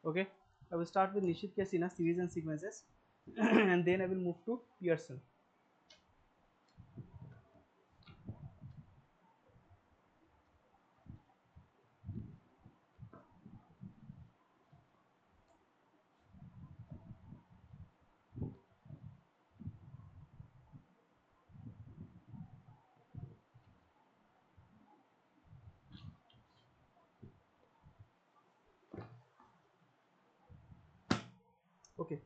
Okay, I will start with Nishit Kesina, series and sequences, and then I will move to Pearson. Okay,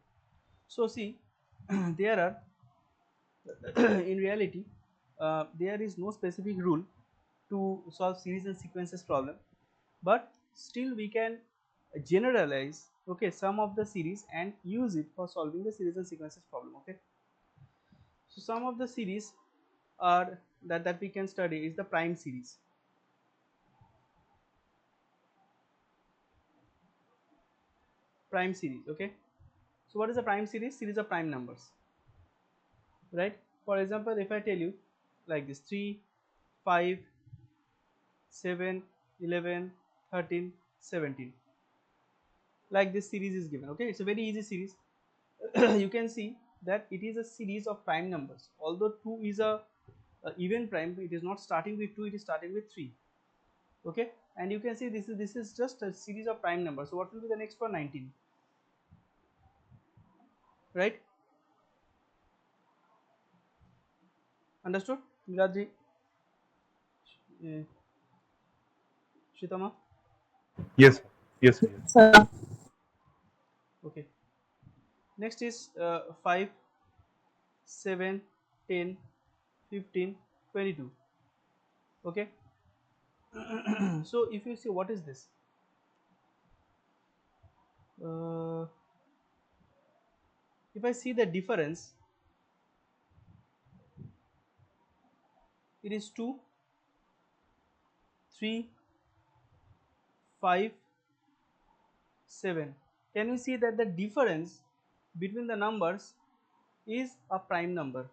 so see, there are in reality there is no specific rule to solve series and sequences problem, but still we can generalize, okay, some of the series and use it for solving the series and sequences problem. Okay, so some of the series are that we can study is the prime series. Prime series, okay. So what is a prime series? Series of prime numbers, right? For example, if I tell you like this: 3, 5, 7, 11, 13, 17, like this series is given. Okay, it's a very easy series. You can see that it is a series of prime numbers. Although 2 is a even prime, it is not starting with 2, it is starting with 3. Okay, and you can see this is just a series of prime numbers. So what will be the next one? 19, right? Understood, Miradji, uh, Shitama? Yes, yes, yes. Sir. Okay, next is 5, 7, 10, 15, 22. Okay, so if you see what is this, uh, if I see the difference, it is 2, 3, 5, 7. Can you see that the difference between the numbers is a prime number,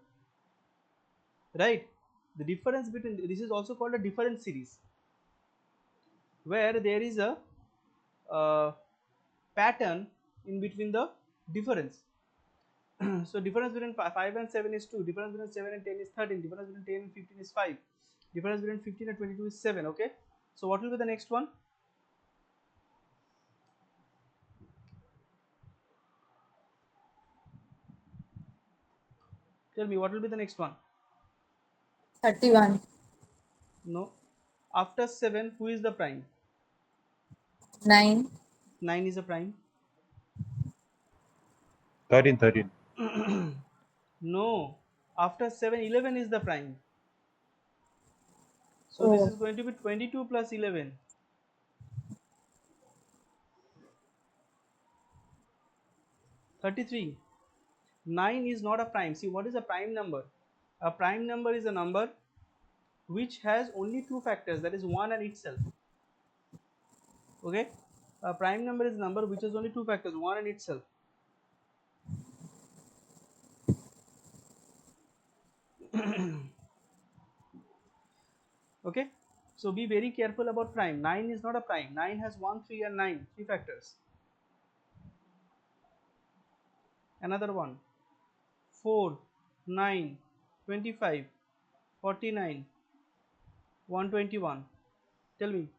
right? The difference between, this is also called a difference series, where there is a pattern in between the difference. So difference between 5 and 7 is 2, difference between 7 and 10 is 13, difference between 10 and 15 is 5, difference between 15 and 22 is 7. Okay, so what will be the next one? Tell me, what will be the next one? 31. No, after 7 who is the prime? 9. 9 is a prime. 13, 13. No, after 7 11 is the prime. So this Oh. is going to be 22 plus 11, 33. 9 is not a prime. See, what is a prime number? A prime number is a number which has only two factors, that is 1 and itself. Okay, a prime number is a number which has only two factors, 1 and itself. Okay, so be very careful about prime. 9 is not a prime. 9 has 1, 3 and 9, three factors. Another one: 4, 9, 25, 49, 121. Tell me.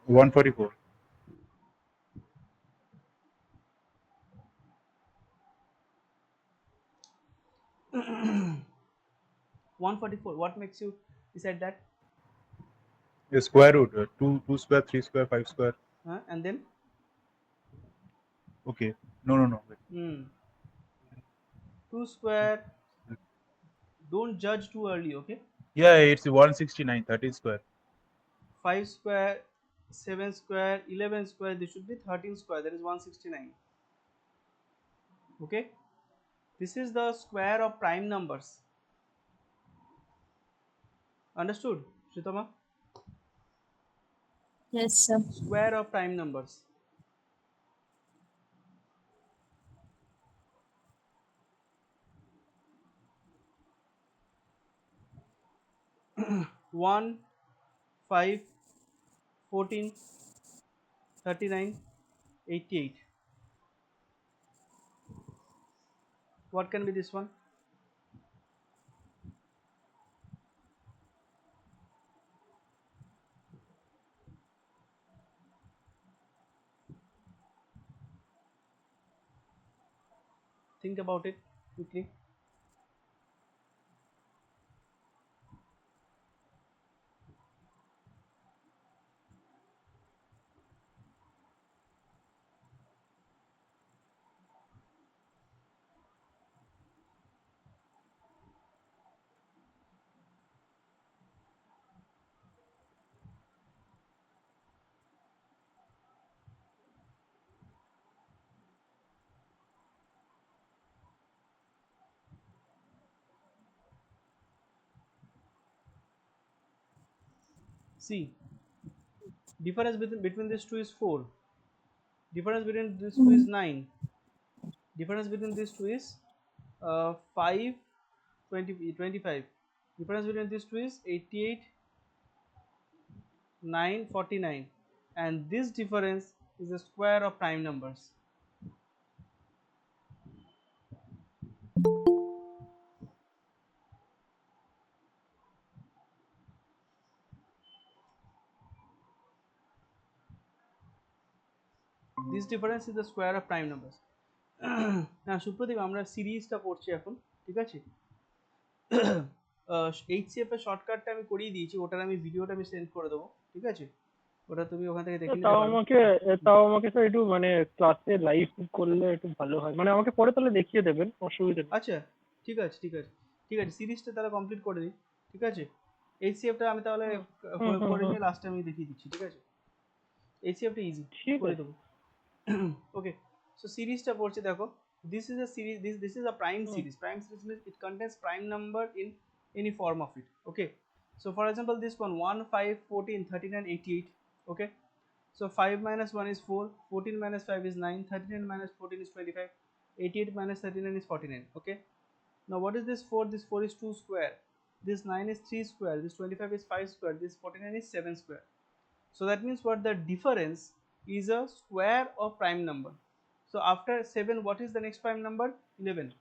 144. 144. What makes you decide that? The square root. 2, 2 square, 3 square, 5 square. And then Okay. No, no, no. Wait. 2 square. Don't judge too early. Okay. Yeah, it's 169, 13 square. 5 square, 7 square, 11 square. This should be 13 square. That is 169. Okay. This is the square of prime numbers. Understood, Shritama? Yes, sir. Square of prime numbers. 1, 5, 14, 39, 88. What can be this one? Think about it quickly. See, difference between these two is 4. Difference between these two is 9. Difference between these two is 5, 20, 25. Difference between these two is 88, 9, 49. And this difference is the square of prime numbers. This difference is the square of prime numbers. না সুপ্রদীপ আমরা সিরিজটা পড়ছি এখন, ঠিক আছে? HCF এর শর্টকাটটা আমি করিয়ে দিয়েছি, ওটার আমি ভিডিওটা আমি সেন্ড করে দেবো, ঠিক আছে? ওটা তুমি ওখান থেকে দেখে নিতে পারো। তাও আমাকে তো একটু মানে ক্লাসে লাইভ করলে একটু ভালো হয়, মানে আমাকে পরে তাহলে দেখিয়ে দেবেন, অসুবিধা নেই। আচ্ছা ঠিক আছে ঠিক আছে ঠিক আছে, সিরিজটা তাহলে কমপ্লিট করে দিই, ঠিক আছে? এইচসিএফটা আমি তাহলে করে নিয়ে লাস্টে আমি দেখিয়ে দিচ্ছি, ঠিক আছে? এইচসিএফটা ইজি ঠিক করে আছে। দেবো। ওকে, সো সিরিজটা পড়ছে দেখো, this is a series, this is a prime series. Prime series means it contains prime number in any form of it. Okay, so for example this one 1, 5, 14, 39, 88. Okay, so 5 minus 1 is 4, 14 minus 5 is 9, 39 minus 14 is 25, 88 minus 39 is 49. Okay, now what is this 4? This 4 is 2 square, this 9 is 3 square, this 25 is 5 square, this 49 is 7 square. So that means what, the difference is a square of prime number. So after 7, what is the next prime number? 11,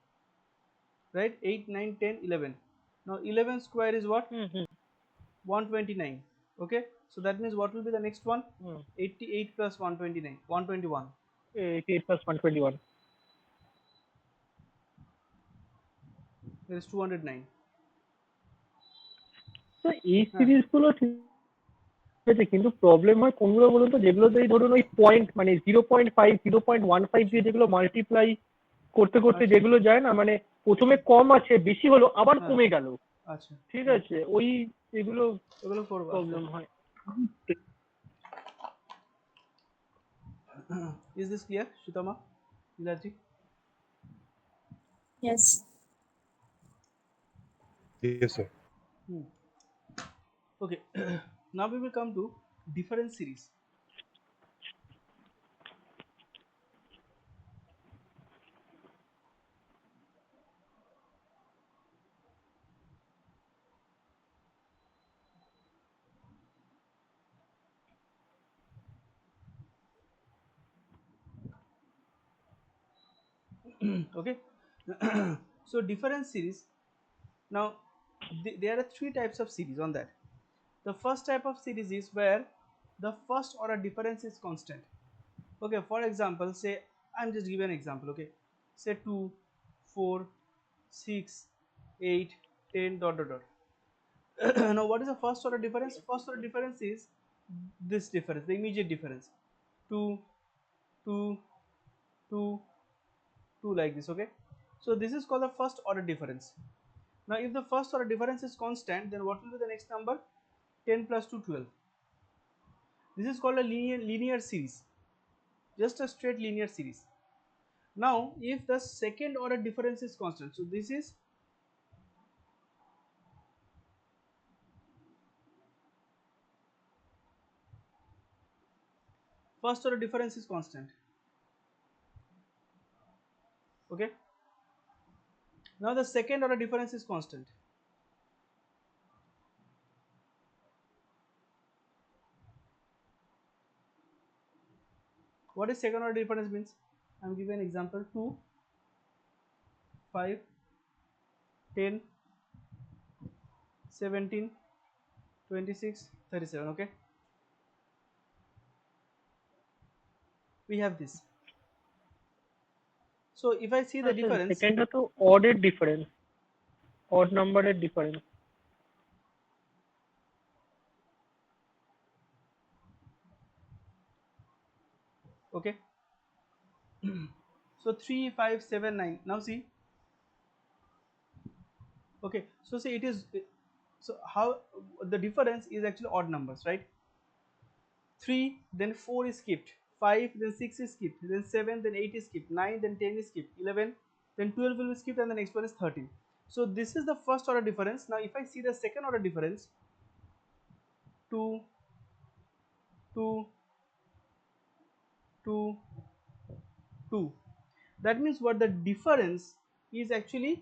right? 8, 9, 10, 11. Now 11 square is what? 129. Okay, so that means what will be the next one? 88 plus 129, 121. 88 plus 121, That is 209. তো এই হ্যাঁ সিরিজগুলো ঠিক আছে, কিন্তু problem হয় কোনগুলো বলুন তো, যেগুলোতে এই ধরুন ওই পয়েন্ট মানে 0.5 0.15 দিয়ে যেগুলো মাল্টিপ্লাই করতে করতে আচ্ছা যেগুলো যায় না, মানে প্রথমে কম আছে বেশি হলো আবার হ্যাঁ কমে গেল, আচ্ছা ঠিক আছে, ওই এগুলো এগুলো করবো আস্তে প্রবলেম হয়। আস্তে। Is this clear, Shutama, Niladji? Yes. Yes, sir. Okay, now we will come to difference series. Okay, so difference series. Now there are three types of series on that. The first type of series is where the first order difference is constant. Okay, for example, say I'm just giving an example. Okay, say 2, 4, 6, 8, 10 dot dot dot. Now what is the first order difference? First order difference is this difference, the immediate difference. 2, 2, 2, 2, like this. Okay, so this is called the first order difference. Now if the first order difference is constant, then what will be the next number? 10 plus 2, 12. This is called a linear series, just a straight linear series. Now if the second order difference is constant, so this is first order difference is constant. Okay, now the second order difference is constant. What is second order difference means? I am giving an example: 2, 5, 10, 17, 26, 37. Okay, we have this. So if I see the আচ্ছা, difference, সেকেন্ডটা তো অডের difference, odd নাম্বারের difference. okay, so 3, 5, 7, 9. Now see, okay, so see it is, so how the difference is actually odd numbers, right? 3, then 4 is skipped, 5, then 6 is skipped, then 7, then 8 is skipped, 9, then 10 is skipped, 11, then 12 will be skipped, and the next one is 13. So this is the first order difference. Now if I see the second order difference, 2, 2, 2, 2, that means what the difference is actually,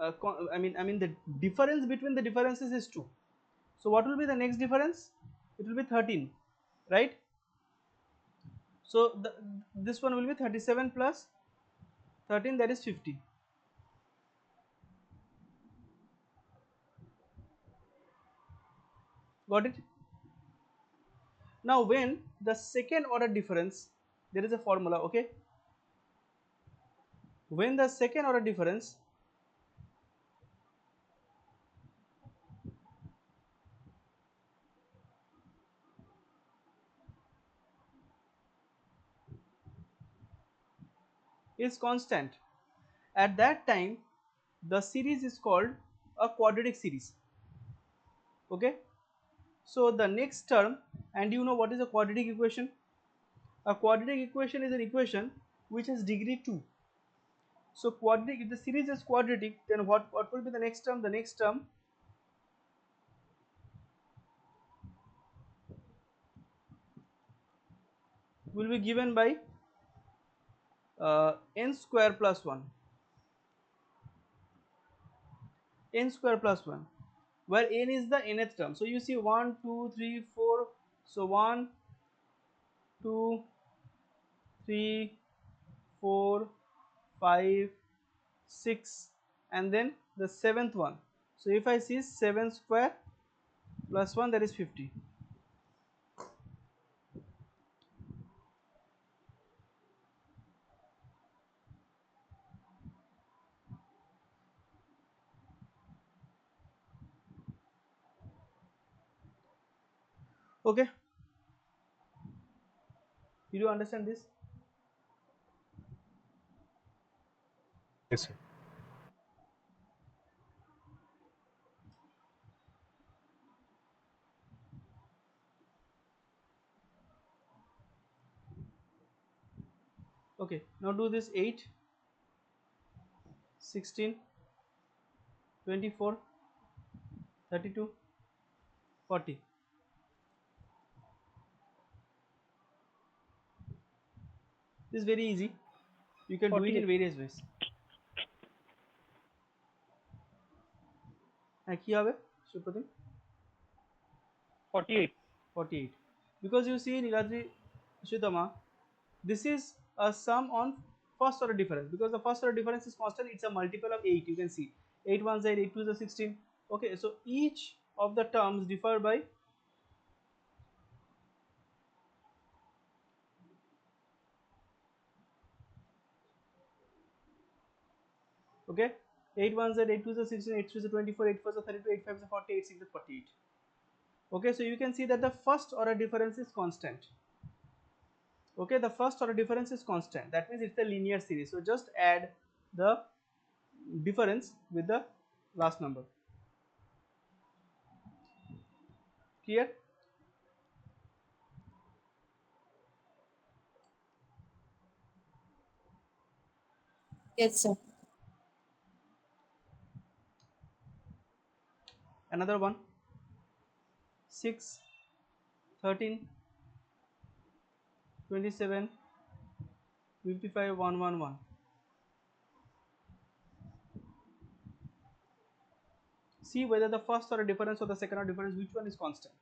I mean the difference between the differences is 2. So what will be the next difference? It will be 13, right? So this one will be 37 plus 13, that is 50. Got it? Now when the second order difference, there is a formula, okay? When the second order difference is constant, at that time the series is called a quadratic series. Okay, so the next term, and you know what is a quadratic equation? A quadratic equation is an equation which has degree 2. So quadratic, if the series is quadratic, then what will be the next term? The next term will be given by n square plus 1, n square plus 1, where n is the nth term. So you see 1, 2, 3, 4. So 1, 2, 3, 4, 5, 6, and then the seventh one. So if I see 7 square plus 1, that is 50. Okay, did you understand this? Yes, sir. Okay, now do this: 8, 16, 24, 32, 40. This is very easy. You can do it in 48, various ways. হ্যাঁ কি হবে Supratim? 48। 48. Because you see Niladri, Shitama, this is a sum on first order difference. Because the first order difference is constant, it's a multiple of 8. You can see 8 1s 8, 8 2s are 16. Okay, so each of the terms differ by, okay, 8 1s are 8 2s are 16, 8 3s are 24, 8 4s are 32, 8 5s are 40, 8 6 are 48. Okay, so you can see that the first order difference is constant. Okay, the first order difference is constant, that means it's a linear series. So just add the difference with the last number. Clear? Yes, sir. Another one: 6, 13, 27, 55, 111. See whether the first order difference or the second order difference, which one is constant.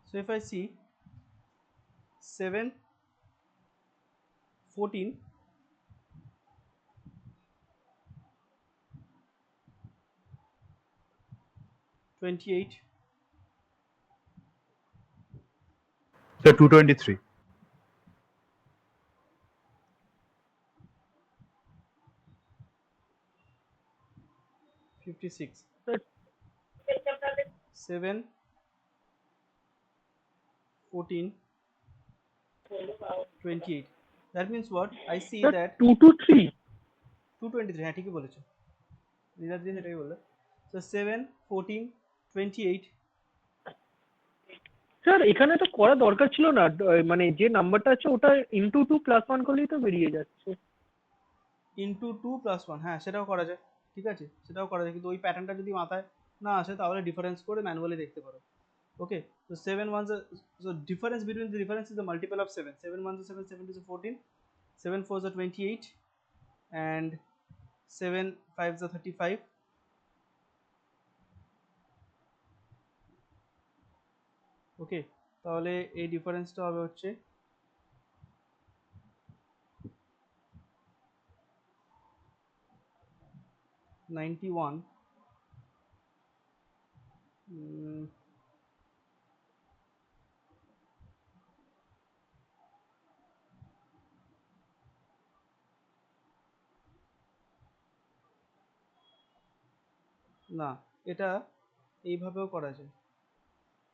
So if I see 7 14 28 So 223. 56 Sir, 7 14 28 that means what I see sir, that 223. 223 হ্যাঁ ঠিকই বলেছো reserve দিয়ে সেটাই বললো so 7 14 28 sir এখানে তো করা দরকার ছিল না, মানে যে নাম্বারটা আছে ওটা ইনটু 2 প্লাস 1 করলেই তো বেরিয়ে যাচ্ছে। ইন্টু 2 প্লাস 1 হ্যাঁ সেটাও করা যায় ঠিক আছে সেটাও করা যায় কিন্তু ওই প্যাটার্নটা যদি মাথায় না আসে তাহলে ডিফারেন্স করে ম্যানুয়ালি দেখতে পারো ওকে so 7 ones are, so difference between the difference is the multiple of 7 7 ones are 7 7 is 14 7 fours are 28 and 7 fives are 35 ওকে তাহলে এই ডিফারেন্সটা হবে হচ্ছে 91 না এটা এইভাবেও করা যায়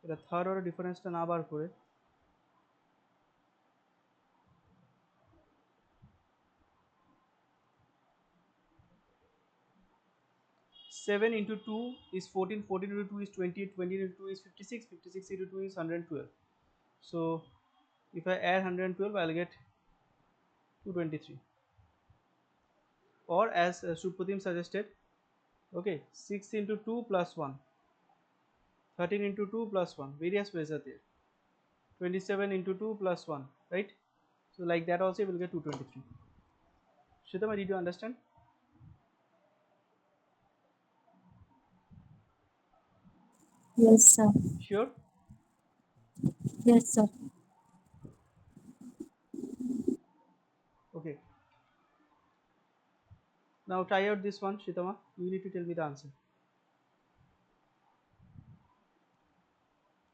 এটা থার্ড অর্ডার ডিফারেন্সটা না বার করে 7 into 2 is 14 14 into 2 is 20 20 into 2 is 56 56 into 2 is 112 so if I add 112 I'll get 223 or as Supratim suggested okay 6 into 2 plus 1 13 into 2 plus 1 various ways are there 27 into 2 plus 1 right so like that also you will get 223 Shitama, did you understand? Yes, sir. Sure. Yes, sir. Okay, now try out this one. Shitama, you need to tell me the answer.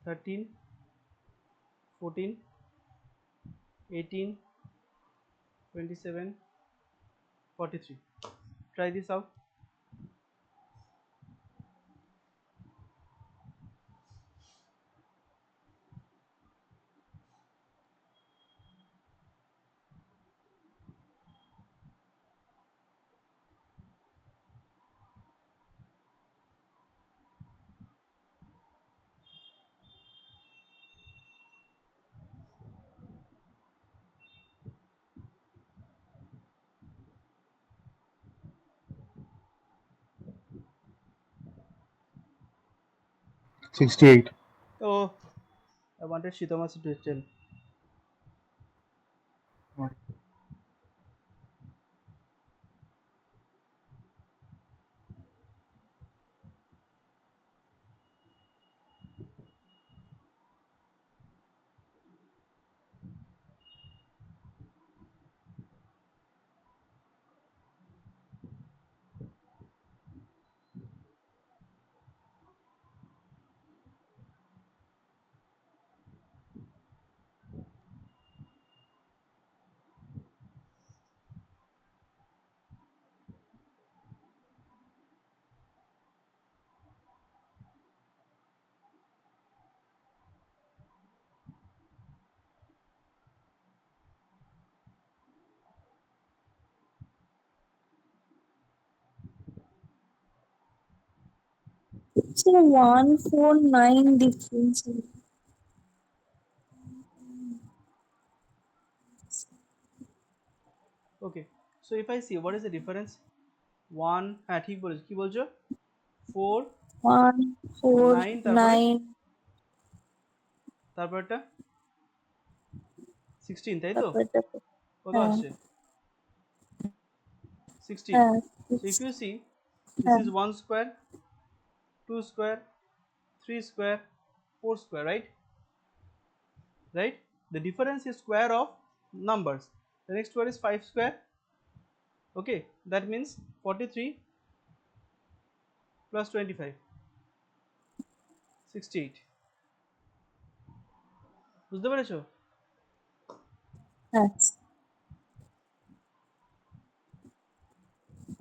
13 14 18 27 43 try this out. $68. Oh, I wanted Shitama to tell. So 149 difference. Okay, so if I see what is the difference 1 হ্যাঁ ঠিক বলেছো কি বলছো 4 9 তারপরে 149 তারপরটা 16 তাই তো তারপরে কত হ্যাঁ আসছে 16 হ্যাঁ so if you see this হ্যাঁ is 1 square 2 square 3 square 4 square right right? The difference is square of numbers. The next word is 5 square. Okay, that means 43 plus 25, 68. বুঝতে পেরেছো? Yes.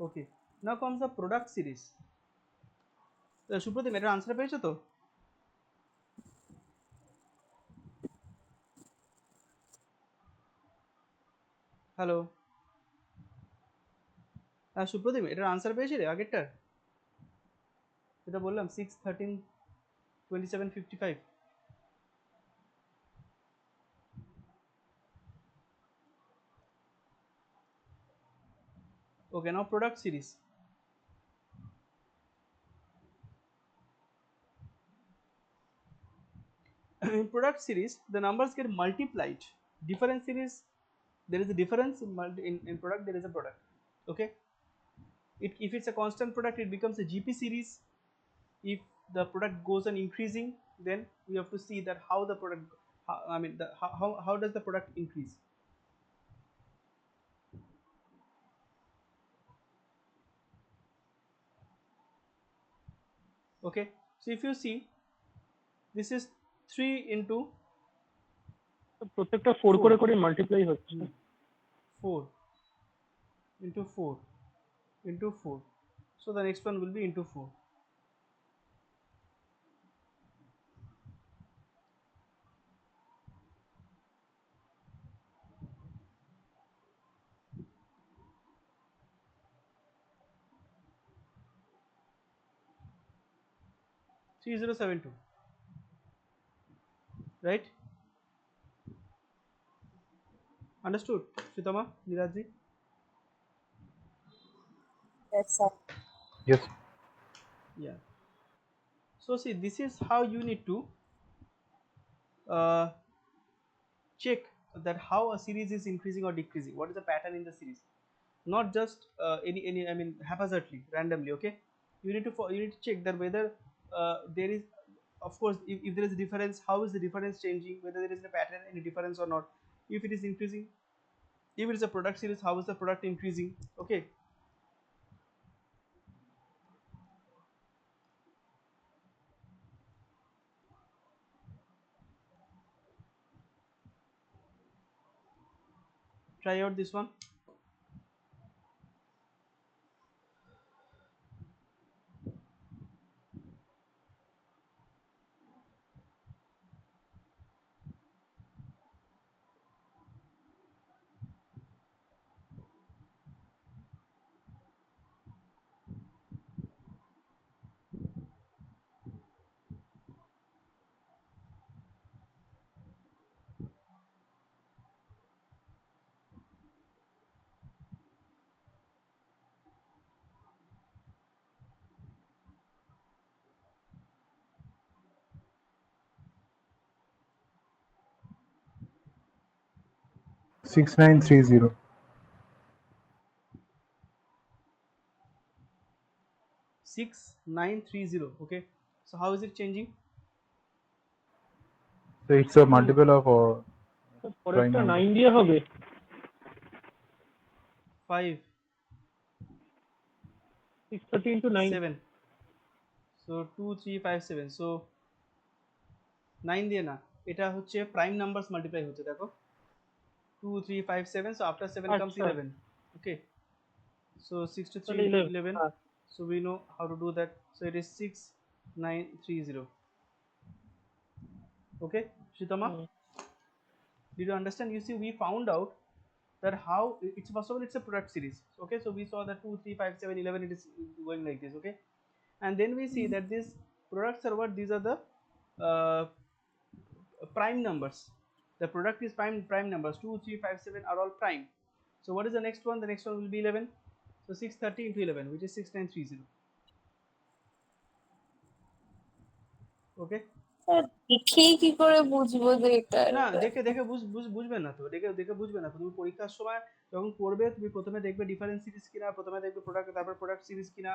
Okay, now comes the product series. Supratim এটার answer পেয়েছো তো? Hello, হ্যাঁ সুপ্রতিম এটার answer পেয়েছিলে আগেরটার? যেটা বললাম 6 13 27 55. Okay, now product series. In product series the numbers get multiplied. Different series there is a difference in product, there is a product. Okay, if it's a constant product it becomes a GP series. If the product goes on increasing then we have to see that how the product how does the product increase. Okay, so if you see this is 3 into প্রত্যেকটা 4 করে করে multiply হচ্ছে। 4 into 4 into 4, so the next one will be into 4. Three 072, right? Understood, Shritama, Nirajji? Yes, sir. Yes. Yeah. So see, this is how you need to uh, check that how a series is increasing or decreasing. What is the pattern in the series? Not just any I mean haphazardly, randomly. Okay, you need to check that whether there is, of course, if there is a difference, how is the difference changing? Whether there is a pattern, any difference or not. If it is increasing, if it is a product series, how is the product increasing? Okay. Try out this one. Six nine three zero. 6930. Okay, so how is it changing? So it's a multiple of prime পরেরটা number. 9 দিয়ে হবে। 5 630 into 9। 7, so 2 3 5 7, so 9 দিয়ে না, এটা হচ্ছে prime numbers multiply হচ্ছে, দেখো 2 3 5 7, so after 7 comes আচ্ছা 11. Okay, so 63 তাহলে into 11। 11, হ্যাঁ। so we know how to do that, so it is 6930. Okay, Shitama, hmm. did you understand? You see, we found out that how it's possible, it's a product series. Okay, so we saw that 2 3 5 7 11, it is going like this. Okay, and then we see that these products are what, these are the uh, prime numbers. The product is prime numbers, 2 3 5 7 are all prime. So what is the next one? The next one will be 11, so 630 into 11, which is 6930. Okay, sir দেখেই কি করে বুঝবো যে এটা না এটা? দেখে দেখে বুঝবে না তো, দেখে দেখে বুঝবে না তো। তুমি পরীক্ষার সময় যখন করবে, তুমি প্রথমে দেখবে ডিফারেন্স সিরিজ কিনা, প্রথমে দেখবে প্রোডাক্ট, তারপর প্রোডাক্ট সিরিজ কিনা।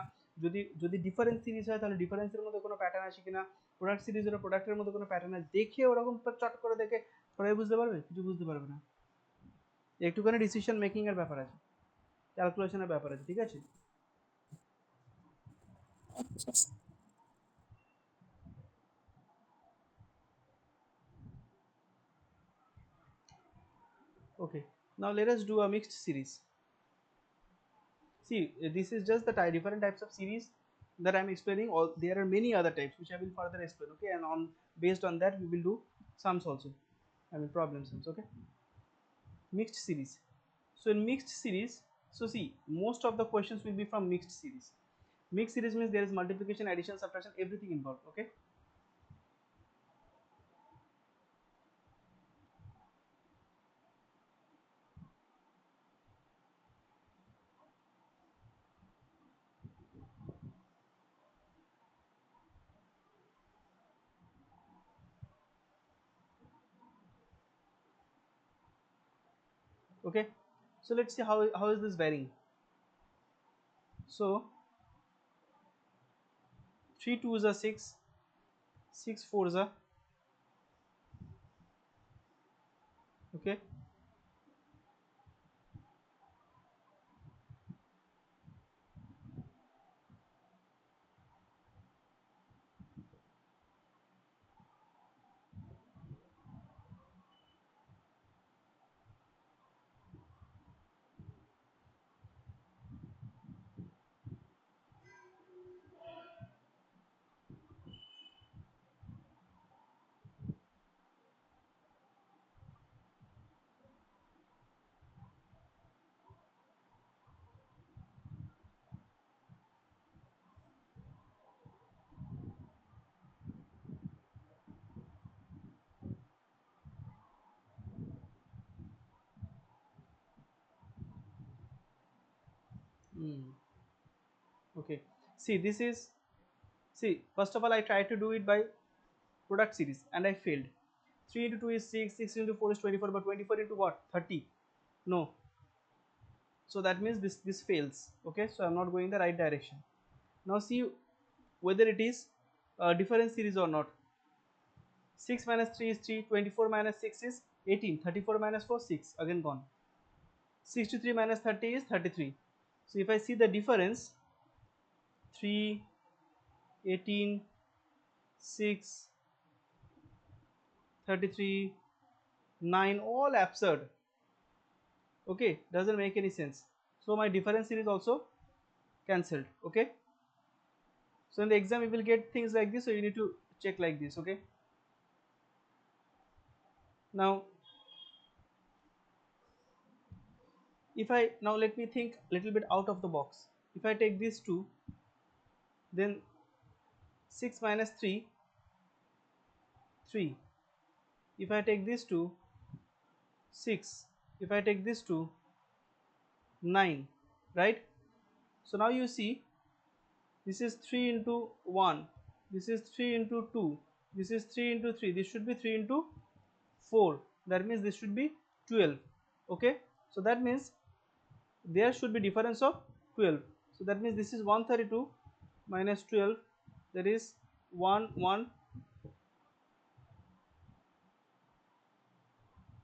যদি ডিফারেন্স সিরিজ হয় তাহলে ডিফারেন্সের মধ্যে কোনো প্যাটার্ন আছে কিনা, প্রোডাক্ট সিরিজ ওরা প্রোডাক্টের মধ্যে কোনো প্যাটার্ন আছে দেখে ওরকম চট করে দেখে সবাই বুঝতে পারবে, কিছু বুঝতে পারবে না। একটুখানি ডিসিশন মেকিং এর ব্যাপার আছে, ক্যালকুলেশনের ব্যাপার আছে, ঠিক আছে। আচ্ছা Okay, now let us do a mixed series. See, this is just the different types of series that I am explaining. All there are many other types which I will further explain. Okay, and on based on that we will do sums also. I mean problem sums. Okay, mixed series. So in mixed series, so see, most of the questions will be from mixed series. Mixed series means there is multiplication, addition, subtraction, everything involved. Okay. Okay, so let's see how is this varying. So 3 2s are 6, 6 4s are, okay, okay. See, this is, see, first of all I tried to do it by product series and I failed. 3 into 2 is 6, 6 into 4 is 24, but 24 into what, 30? No, so that means this fails. Okay, so I'm not going the right direction. Now see whether it is a difference series or not. 6 minus 3 is 3, 24 minus 6 is 18, 34 minus 4 6, again gone. 63 minus 30 is 33. So if I see the difference, 3, 18, 6, 33, 9, all absurd. Okay, doesn't make any sense. So my difference series also cancelled. Okay, so in the exam we will get things like this, so you need to check like this. Okay, now if I, now let me think a little bit out of the box. If I take these two, then 6 minus 3, 3. If I take these two, 6. If I take these two, 9, right? So now you see, this is 3 into 1, this is 3 into 2, this is 3 into 3, this should be 3 into 4, that means this should be 12. Okay, so that means there should be difference of 12, so that means this is 132 minus 12, that is 1 1,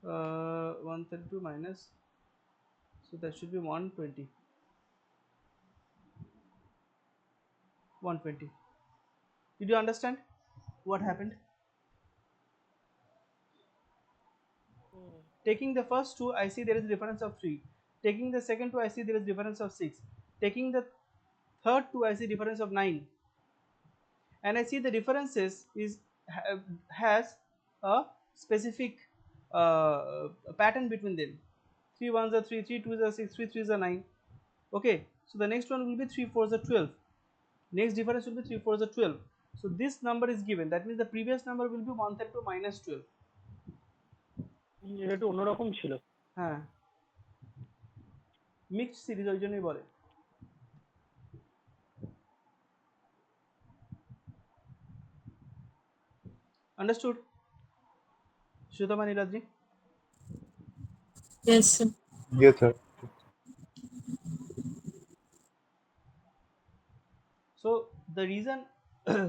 132 minus, so that should be 120, 120. Did you understand what happened? Taking the first two, I see there is a difference of 3. Taking the second two, I see there is difference of 6. Taking the third two, I see difference of 9. And I see the differences is has a specific pattern between them. 3 ones are 3, 3 twos are 6, 3 threes are 9. Okay, so the next one will be 3 fours are 12. Next difference will be 3 fours are 12. So this number is given. That means the previous number will be 132 minus 12. এটা একটু অন্যরকম ছিল। হ্যাঁ, mixed series ওই জন্যই বলে। Understood? Shutama Niladri? yes sir. Yes, sir. So the reason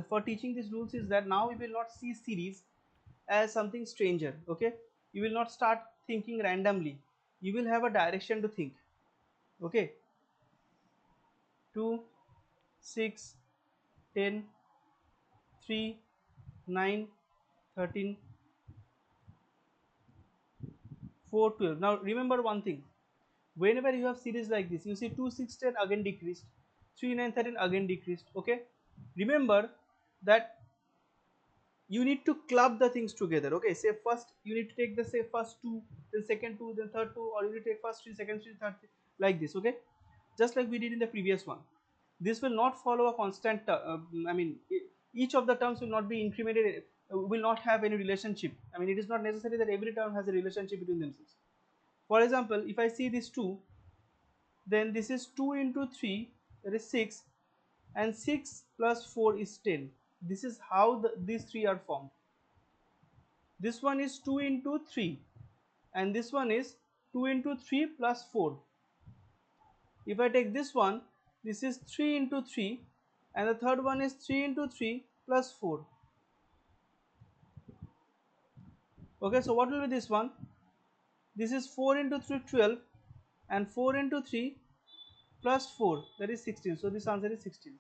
for teaching these rules is that now we will not see series as something stranger. Okay, you will not start thinking randomly, you will have a direction to think. Okay, 2 6 10 3 9 13 4 12. Now remember one thing, whenever you have series like this, you see 2 6 10 again decreased, 3 9 13 again decreased. Okay, remember that you need to club the things together. Okay, say first you need to take the say first two, then second two, then third two, or you need to take first three, second three, third three, like this. Okay, just like we did in the previous one. This will not follow a constant each of the terms will not be incremented, will not have any relationship. I mean, it is not necessary that every term has a relationship between themselves. For example, if I see this 2, then this is 2 into 3, that is 6, and 6 plus 4 is 10. This is how these three are formed. This one is 2 into 3, and this one is 2 into 3 plus 4. If I take this one, this is 3 into 3, and the third one is 3 into 3 plus 4. Okay, so what will be this one? This is 4 into 3, 12, and 4 into 3 plus 4, that is 16. So this answer is 16.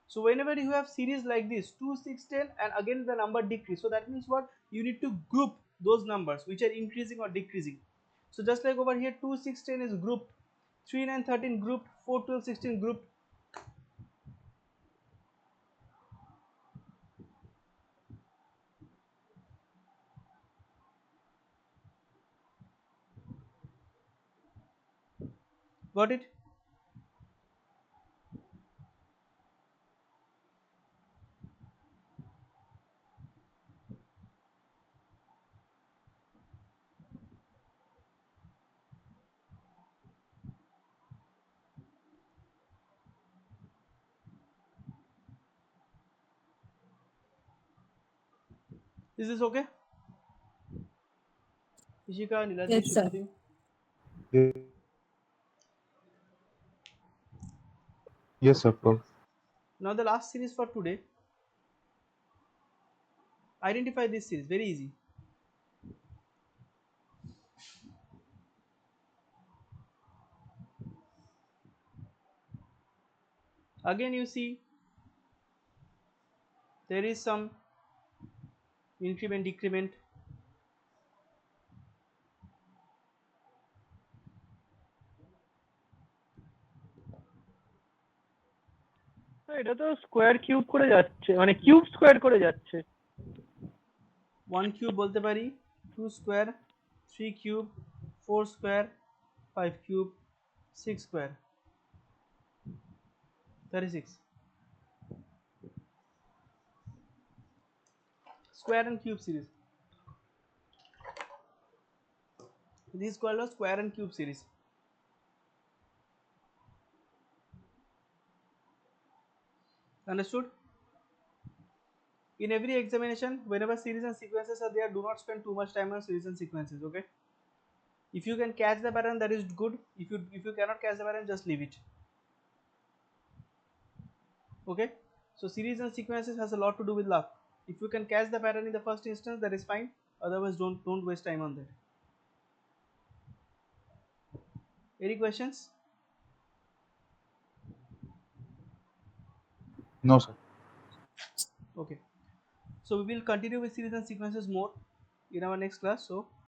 So whenever you have series like this 2 6 10 and again the number decrease, so that means what, you need to group those numbers which are increasing or decreasing. So just like over here 2 6 10 is grouped, 3 9 13 grouped, 4 12 16 grouped. Got it? Is this okay? Ishika, Niladji, Yes, sir. Shubhadeep. Yes, yes, sir. Now the last series for today, identify this series, very easy. Again you see there is some increment decrement. এটা তো square cube করে যাচ্ছে, মানে cube square করে যাচ্ছে। 1 cube bolte pari, 2 square, 3 cube, 4 square, 5 cube, 6 square, 36. Square and cube series. This is called a square and cube series. Understood? In every examination, whenever series and sequences are there, do not spend too much time on series and sequences. Okay, if you can catch the pattern, that is good. If you cannot catch the pattern, just leave it. Okay, so series and sequences has a lot to do with luck. If you can catch the pattern in the first instance, that is fine. Otherwise, don't waste time on that. Any questions? No, sir. Okay, so we will continue with series and sequences more in our next class. So